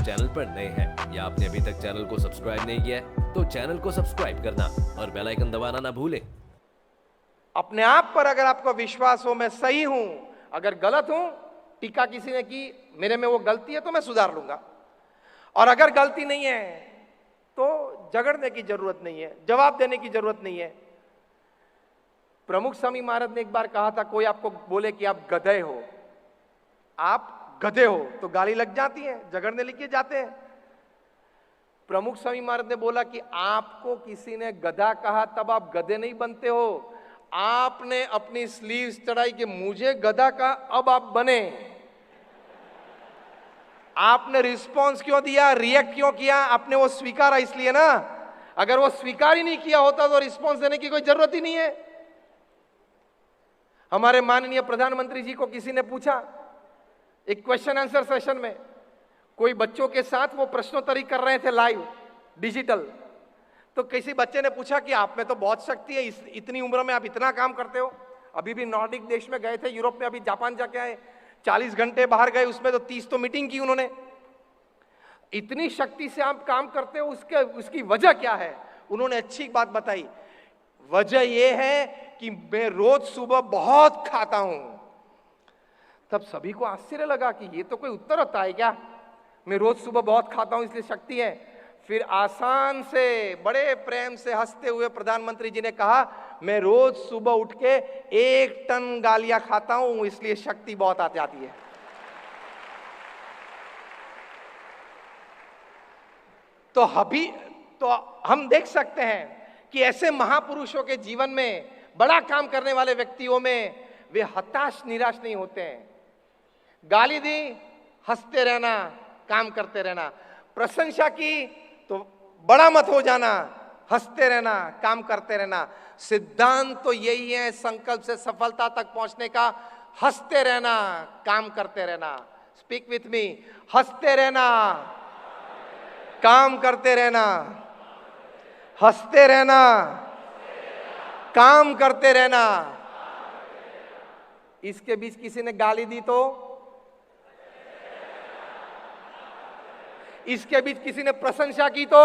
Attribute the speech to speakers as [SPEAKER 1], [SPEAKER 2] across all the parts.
[SPEAKER 1] Channel पर नए हैं या आपने अभी तक चैनल को सब्सक्राइब नहीं किया है तो चैनल को सब्सक्राइब करना और बेल आइकन दबाना ना भूलें।
[SPEAKER 2] अपने आप पर अगर आपको विश्वास हो मैं सही हूं, अगर गलत हूं, टीका किसी ने की, मेरे में वो गलती है तो मैं सुधार लूंगा, और अगर गलती नहीं है तो झगड़ने की जरूरत नहीं है, जवाब देने की जरूरत नहीं है। प्रमुख स्वामी महाराज ने एक बार कहा था, कोई आपको बोले कि आप गधे हो, आप गधे हो, तो गाली लग जाती है, झगड़ने लेके जाते हैं। प्रमुख स्वामी महाराज ने बोला कि आपको किसी ने गधा कहा तब आप गधे नहीं बनते हो, आपने अपनी स्लीव्स चढ़ाई कि मुझे गधा कहा अब आप बने। आपने रिस्पॉन्स क्यों दिया, रिएक्ट क्यों किया, आपने वो स्वीकारा इसलिए ना। अगर वो स्वीकार ही नहीं किया होता तो रिस्पॉन्स देने की कोई जरूरत ही नहीं है। हमारे माननीय प्रधानमंत्री जी को किसी ने पूछा एक क्वेश्चन आंसर सेशन में, कोई बच्चों के साथ वो प्रश्नोत्तरी कर रहे थे लाइव डिजिटल, तो किसी बच्चे ने पूछा कि आप में तो बहुत शक्ति है, इतनी उम्र में आप इतना काम करते हो, अभी भी नॉर्डिक देश में गए थे, यूरोप में अभी जापान जाके आए, 40 घंटे बाहर गए, उसमें तो 30 तो मीटिंग की उन्होंने, इतनी शक्ति से आप काम करते हो, उसकी वजह क्या है? उन्होंने अच्छी बात बताई, वजह यह है कि मैं रोज सुबह बहुत खाता हूं। तब सभी को आश्चर्य लगा कि ये तो कोई उत्तर होता है क्या, मैं रोज सुबह बहुत खाता हूं इसलिए शक्ति है। फिर आसान से बड़े प्रेम से हंसते हुए प्रधानमंत्री जी ने कहा, मैं रोज सुबह उठ के 1 टन गालियां खाता हूं इसलिए शक्ति बहुत आती है। तो हम देख सकते हैं कि ऐसे महापुरुषों के जीवन में, बड़ा काम करने वाले व्यक्तियों में, वे हताश निराश नहीं होते हैं। गाली दी, हंसते रहना, काम करते रहना, प्रशंसा की तो बड़ा मत हो जाना, हंसते रहना, काम करते रहना। सिद्धांत तो यही है संकल्प से सफलता तक पहुंचने का, हंसते रहना, काम करते रहना। स्पीक विथ मी, हंसते रहना, काम करते रहना, हंसते रहना, काम करते रहना। इसके बीच किसी ने गाली दी तो, इसके बीच किसी ने प्रशंसा की तो,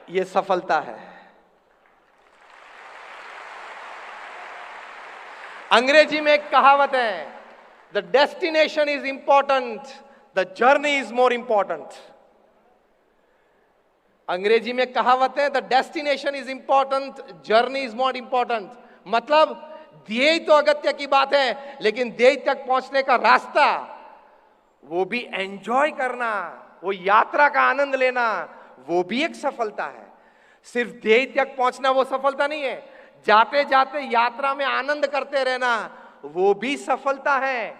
[SPEAKER 2] यह सफलता है। अंग्रेजी में एक कहावत है, the destination is important, the journey is more important. अंग्रेजी में कहावत है, the destination is important, journey is more important. मतलब ध्येय तो अगत्य की बात है, लेकिन ध्येय तक पहुंचने का रास्ता, वो भी एंजॉय करना, वो यात्रा का आनंद लेना, वो भी एक सफलता है। सिर्फ ध्येय तक पहुंचना वो सफलता नहीं है, जाते जाते यात्रा में आनंद करते रहना वो भी सफलता है।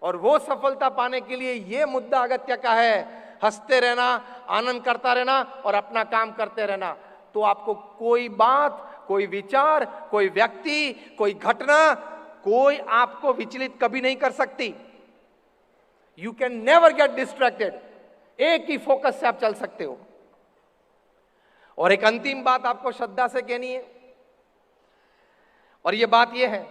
[SPEAKER 2] और वो सफलता पाने के लिए ये मुद्दा अगत्य का है, हंसते रहना, आनंद करता रहना और अपना काम करते रहना। तो आपको कोई बात, कोई विचार, कोई व्यक्ति, कोई घटना, कोई आपको विचलित कभी नहीं कर सकती। You can never get distracted, एक ही फोकस से आप चल सकते हो। और एक अंतिम बात आपको श्रद्धा से कहनी है, और यह बात यह है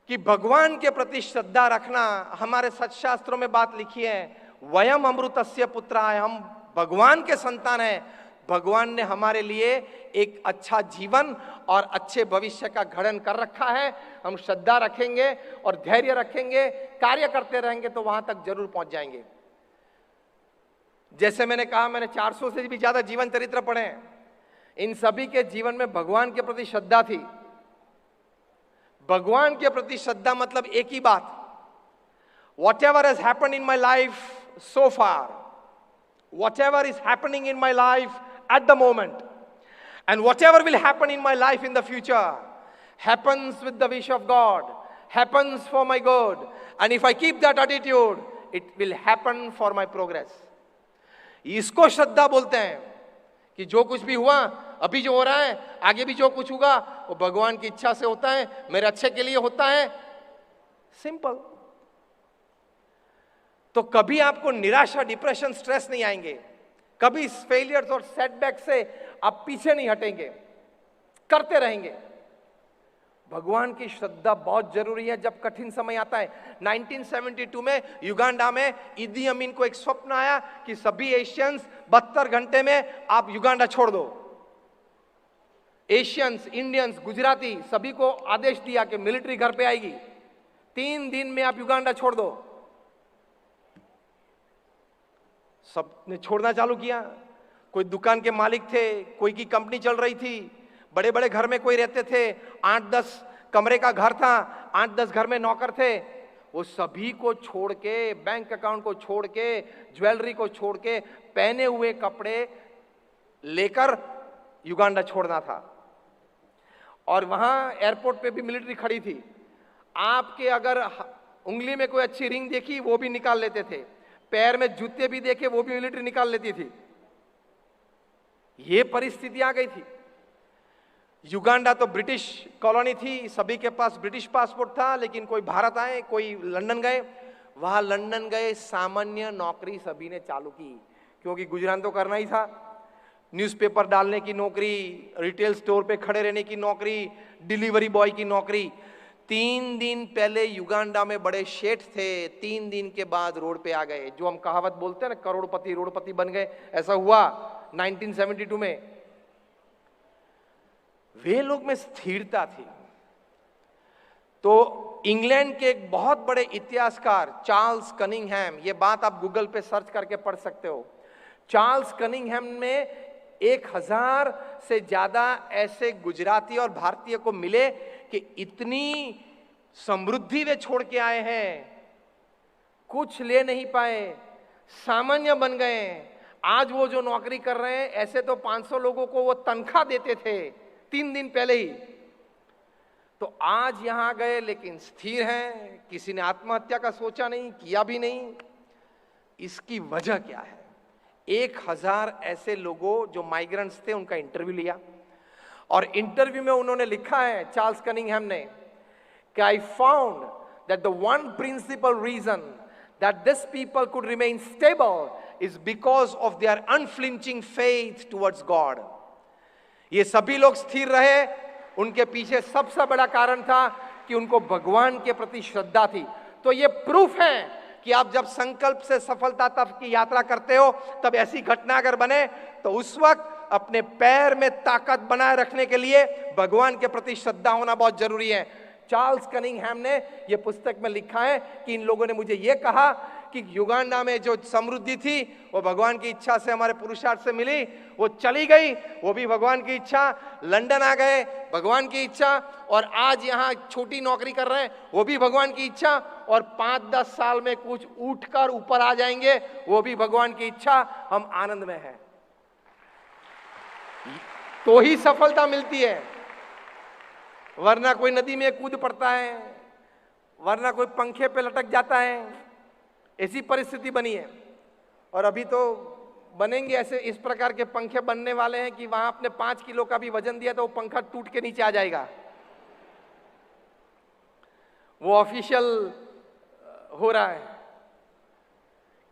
[SPEAKER 2] कि भगवान के प्रति श्रद्धा रखना। हमारे सत्शास्त्रों में बात लिखी है, वयम अमृतस्य पुत्रा है, हम भगवान के संतान हैं। भगवान ने हमारे लिए एक अच्छा जीवन और अच्छे भविष्य का गठन कर रखा है। हम श्रद्धा रखेंगे और धैर्य रखेंगे, कार्य करते रहेंगे तो वहां तक जरूर पहुंच जाएंगे। जैसे मैंने कहा, मैंने 400 से भी ज्यादा जीवन चरित्र पढ़े हैं, इन सभी के जीवन में भगवान के प्रति श्रद्धा थी। भगवान के प्रति श्रद्धा मतलब एक ही बात, whatever has happened in my life so far, whatever is happening in my life at the moment, and whatever will happen in my life in the future, happens with the wish of God, happens for my good, and if I keep that attitude, it will happen for my progress. इसको श्रद्धा बोलते हैं कि जो कुछ भी हुआ, अभी जो हो रहा है, आगे भी जो कुछ होगा, वो भगवान की इच्छा से होता है, मेरे अच्छे के लिए होता है। सिंपल। तो कभी आपको निराशा, डिप्रेशन, स्ट्रेस नहीं आएंगे, कभी फेलियर्स और सेटबैक से आप पीछे नहीं हटेंगे, करते रहेंगे। भगवान की श्रद्धा बहुत जरूरी है जब कठिन समय आता है। 1972 में युगांडा में इदी अमीन को एक स्वप्न आया कि सभी एशियंस 72 घंटे में आप युगांडा छोड़ दो। एशियंस, इंडियंस, गुजराती सभी को आदेश दिया कि मिलिट्री घर पे आएगी, 3 दिन में आप युगांडा छोड़ दो। सबने छोड़ना चालू किया। कोई दुकान के मालिक थे, कोई की कंपनी चल रही थी, बड़े बड़े घर में कोई रहते थे, 8-10 कमरे का घर था, 8-10 घर में नौकर थे, वो सभी को छोड़ के, बैंक अकाउंट को छोड़ के, ज्वेलरी को छोड़ के, पहने हुए कपड़े लेकर युगांडा छोड़ना था। और वहां एयरपोर्ट पे भी मिलिट्री खड़ी थी। आपके अगर उंगली में कोई अच्छी रिंग देखी वो भी निकाल लेते थे, पैर में जूते भी देखे वो भी मिलिट्री निकाल लेती थी। ये परिस्थिति आ गई थी। युगांडा तो ब्रिटिश कॉलोनी थी, सभी के पास ब्रिटिश पासपोर्ट था, लेकिन कोई भारत आए, कोई लंदन गए। वहां लंदन गए, सामान्य नौकरी सभी ने चालू की, क्योंकि गुजरान तो करना ही था। न्यूज़पेपर डालने की नौकरी, रिटेल स्टोर पे खड़े रहने की नौकरी, डिलीवरी बॉय की नौकरी। 3 दिन पहले युगांडा में बड़े शेठ थे, 3 दिन के बाद रोड पे आ गए। जो हम कहावत बोलते हैं ना, करोड़पति रोडपति बन गए, ऐसा हुआ 1972 में। वे लोग में स्थिरता थी। तो इंग्लैंड के एक बहुत बड़े इतिहासकार चार्ल्स कनिंघम, ये बात आप गूगल पे सर्च करके पढ़ सकते हो। चार्ल्स कनिंघम में 1000 से ज्यादा ऐसे गुजराती और भारतीय को मिले कि इतनी समृद्धि वे छोड़ के आए हैं, कुछ ले नहीं पाए, सामान्य बन गए। आज वो जो नौकरी कर रहे हैं, ऐसे तो 500 लोगों को वो तनख्वाह देते थे 3 दिन पहले ही। तो आज यहां गए लेकिन स्थिर हैं, किसी ने आत्महत्या का सोचा नहीं, किया भी नहीं। इसकी वजह क्या है? 1000 ऐसे लोगों जो माइग्रेंट्स थे, उनका इंटरव्यू लिया, और इंटरव्यू में उन्होंने लिखा है, चार्ल्स कनिंघम ने, कि I found that the one principal reason that this people could remain stable is because of their unflinching faith towards God. ये सभी लोग स्थिर रहे, उनके पीछे सबसे बड़ा कारण था कि उनको भगवान के प्रति श्रद्धा थी। तो ये प्रूफ है कि आप जब संकल्प से सफलता तक की यात्रा करते हो, तब ऐसी घटना अगर बने तो उस वक्त अपने पैर में ताकत बनाए रखने के लिए भगवान के प्रति श्रद्धा होना बहुत जरूरी है। चार्ल्स कनिंघम ने यह पुस्तक में लिखा है कि इन लोगों ने मुझे यह कहा कि युगांडा में जो समृद्धि थी वो भगवान की इच्छा से, हमारे पुरुषार्थ से मिली, वो चली गई, वो भी भगवान की इच्छा। लंदन आ गए, भगवान की इच्छा। और आज यहाँ छोटी नौकरी कर रहे हैं, वो भी भगवान की इच्छा। और 5-10 साल में कुछ उठकर ऊपर आ जाएंगे, वो भी भगवान की इच्छा। हम आनंद में हैं, तो ही सफलता मिलती है, वरना कोई नदी में कूद पड़ता है, वरना कोई पंखे पे लटक जाता है। ऐसी परिस्थिति बनी है। और अभी तो बनेंगे ऐसे, इस प्रकार के पंखे बनने वाले हैं कि वहां आपने 5 किलो का भी वजन दिया तो वो पंखा टूट के नीचे आ जाएगा। वो ऑफिशियल हो रहा है।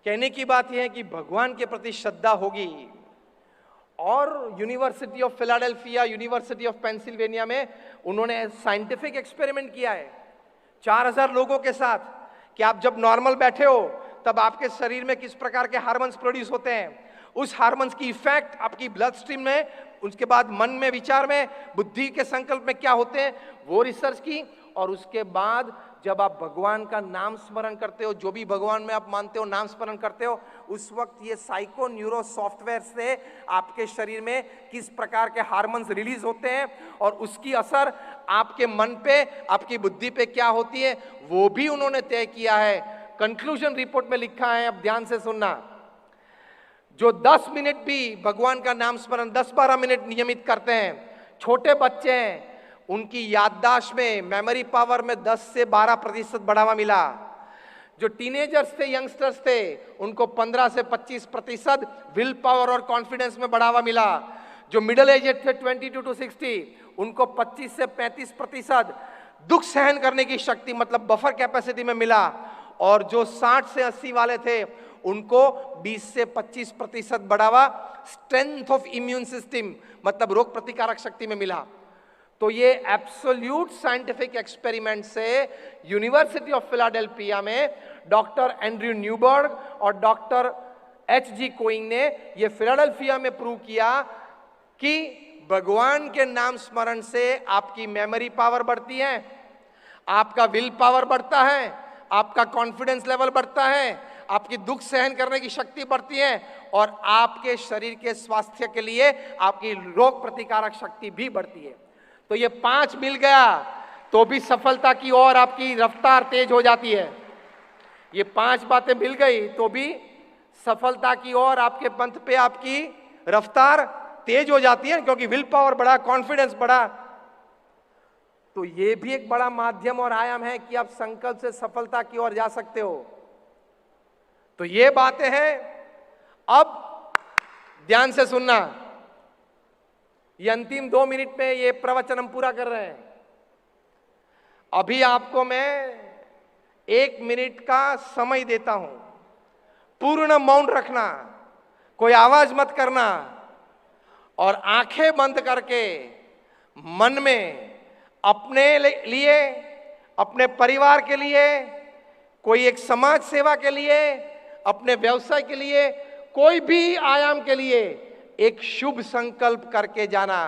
[SPEAKER 2] कहने की बात यह है कि भगवान के प्रति श्रद्धा होगी। और university of Philadelphia, university of Pennsylvania में उन्होंने साइंटिफिक एक्सपेरिमेंट किया है 4000 लोगों के साथ, कि आप जब नॉर्मल बैठे हो तब आपके शरीर में किस प्रकार के हार्मोन्स प्रोड्यूस होते हैं, उस हार्मोन्स की इफेक्ट आपकी ब्लड स्ट्रीम में, उसके बाद मन में, विचार में, बुद्धि के संकल्प में क्या होते हैं, वो रिसर्च की। और उसके बाद जब आप भगवान का नाम स्मरण करते हो, जो भी भगवान में आप मानते हो, नाम स्मरण करते हो, उस वक्त ये साइको न्यूरो सॉफ्टवेयर से आपके शरीर में किस प्रकार के हार्मोन्स रिलीज होते हैं और उसकी असर आपके मन पे, आपकी बुद्धि पे क्या होती है, वो भी उन्होंने तय किया है। कंक्लूजन रिपोर्ट में लिखा है, अब ध्यान से सुनना, जो 10 मिनट भी भगवान का नाम स्मरण 10-12 मिनट नियमित करते हैं, छोटे बच्चे हैं, उनकी याददाश्त में, मेमोरी पावर में 10 से 12% बढ़ावा मिला। जो टीनेजर्स थे, यंगस्टर्स थे, उनको 15 से 25% विल पावर और कॉन्फिडेंस में बढ़ावा मिला। जो मिडिल एजेड थे 22 to 60, उनको 25 से 35% दुख सहन करने की शक्ति, मतलब बफर कैपेसिटी में मिला। और जो 60 से 80 वाले थे, उनको 20 से 25% बढ़ावा स्ट्रेंथ ऑफ इम्यून सिस्टम, मतलब रोग प्रतिकारक शक्ति में मिला। तो ये एब्सोल्यूट साइंटिफिक एक्सपेरिमेंट से यूनिवर्सिटी ऑफ फिलाडेल्फिया में डॉक्टर एंड्रयू न्यूबर्ग और डॉक्टर H.G. कोइंग ने ये फिलाडेल्फिया में प्रूव किया कि भगवान के नाम स्मरण से आपकी मेमोरी पावर बढ़ती है, आपका विल पावर बढ़ता है, आपका कॉन्फिडेंस लेवल बढ़ता है, आपकी दुख सहन करने की शक्ति बढ़ती है और आपके शरीर के स्वास्थ्य के लिए आपकी रोग प्रतिकारक शक्ति भी बढ़ती है। तो ये 5 मिल गया तो भी सफलता की ओर आपकी रफ्तार तेज हो जाती है। ये 5 बातें मिल गई तो भी सफलता की ओर आपके पंथ पे आपकी रफ्तार तेज हो जाती है, क्योंकि विल पावर बढ़ा, कॉन्फिडेंस बढ़ा। तो ये भी एक बड़ा माध्यम और आयाम है कि आप संकल्प से सफलता की ओर जा सकते हो। तो ये बातें हैं। अब ध्यान से सुनना, ये अंतिम 2 मिनट में ये प्रवचन हम पूरा कर रहे हैं। अभी आपको मैं 1 मिनट का समय देता हूं, पूर्ण मौन रखना, कोई आवाज मत करना और आंखें बंद करके मन में अपने लिए, अपने परिवार के लिए, कोई एक समाज सेवा के लिए, अपने व्यवसाय के लिए, कोई भी आयाम के लिए एक शुभ संकल्प करके जाना।